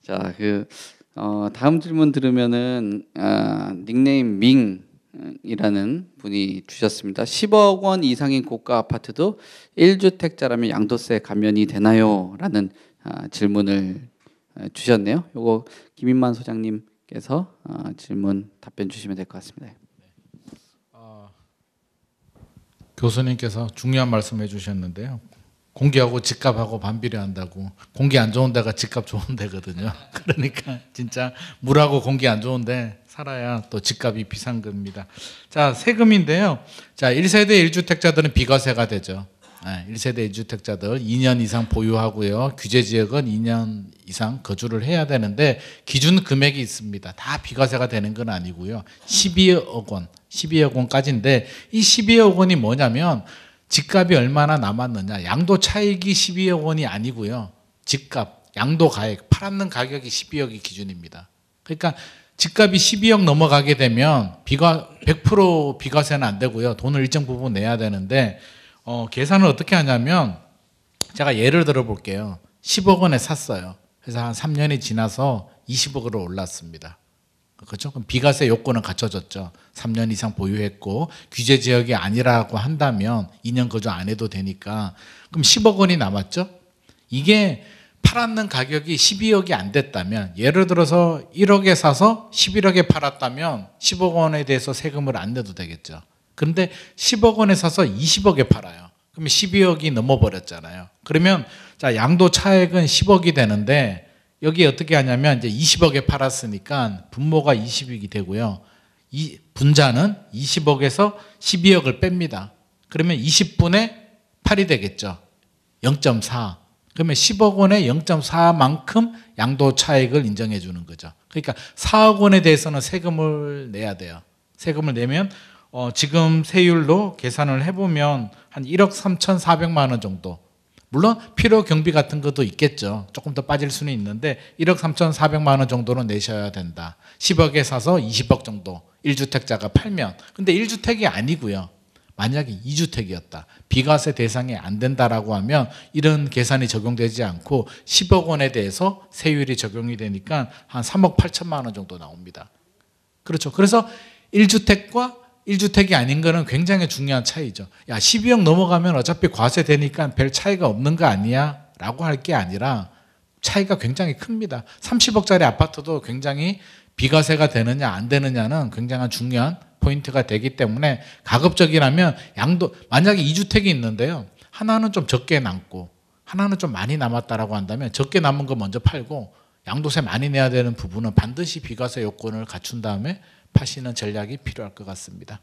자, 다음 질문 들으면은 닉네임 밍이라는 분이 주셨습니다. 10억 원 이상인 고가 아파트도 1주택자라면 양도세 감면이 되나요? 라는 질문을 주셨네요. 요거 김인만 소장님께서 질문 답변 주시면 될 것 같습니다. 교수님께서 중요한 말씀 해주셨는데요. 공기하고 집값하고 반비례한다고. 공기 안 좋은 데가 집값 좋은 데거든요. 그러니까 진짜 물하고 공기 안 좋은데 살아야 또 집값이 비싼 겁니다. 자, 세금인데요. 자, 1세대 1주택자들은 비과세가 되죠. 1세대 1주택자들 2년 이상 보유하고요. 규제 지역은 2년 이상 거주를 해야 되는데 기준 금액이 있습니다. 다 비과세가 되는 건 아니고요. 12억 원, 12억 원까지인데 이 12억 원이 뭐냐면 집값이 얼마나 남았느냐. 양도 차익이 12억 원이 아니고요. 집값, 양도 가액, 팔았는 가격이 12억이 기준입니다. 그러니까 집값이 12억 넘어가게 되면 100% 비과세는 안 되고요. 돈을 일정 부분 내야 되는데 계산을 어떻게 하냐면 제가 예를 들어 볼게요. 10억 원에 샀어요. 그래서 한 3년이 지나서 20억으로 올랐습니다. 그렇죠? 그럼 비과세 요건은 갖춰졌죠. 3년 이상 보유했고 규제 지역이 아니라고 한다면 2년 거주 안 해도 되니까 그럼 10억 원이 남았죠. 이게 팔았는 가격이 12억이 안 됐다면 예를 들어서 1억에 사서 11억에 팔았다면 10억 원에 대해서 세금을 안 내도 되겠죠. 그런데 10억 원에 사서 20억에 팔아요. 그러면 12억이 넘어버렸잖아요. 그러면 자, 양도 차액은 10억이 되는데 여기 어떻게 하냐면 이제 20억에 팔았으니까 분모가 20억이 되고요. 이 분자는 20억에서 12억을 뺍니다. 그러면 20분의 8이 되겠죠. 0.4. 그러면 10억 원에 0.4만큼 양도 차익을 인정해 주는 거죠. 그러니까 4억 원에 대해서는 세금을 내야 돼요. 세금을 내면 지금 세율로 계산을 해보면 한 1억 3,400만 원 정도. 물론 필요 경비 같은 것도 있겠죠. 조금 더 빠질 수는 있는데 1억 3,400만 원 정도는 내셔야 된다. 10억에 사서 20억 정도 1주택자가 팔면. 근데 1주택이 아니고요. 만약에 2주택이었다. 비과세 대상이 안 된다라고 하면 이런 계산이 적용되지 않고 10억 원에 대해서 세율이 적용이 되니까 한 3억 8천만 원 정도 나옵니다. 그렇죠. 그래서 1주택과 1주택이 아닌 거는 굉장히 중요한 차이죠. 야, 12억 넘어가면 어차피 과세 되니까 별 차이가 없는 거 아니야? 라고 할 게 아니라 차이가 굉장히 큽니다. 30억짜리 아파트도 굉장히 비과세가 되느냐 안 되느냐는 굉장히 중요한 포인트가 되기 때문에 가급적이라면 양도, 만약에 2주택이 있는데요. 하나는 좀 적게 남고 하나는 좀 많이 남았다라고 한다면 적게 남은 거 먼저 팔고 양도세 많이 내야 되는 부분은 반드시 비과세 요건을 갖춘 다음에 파시는 전략이 필요할 것 같습니다.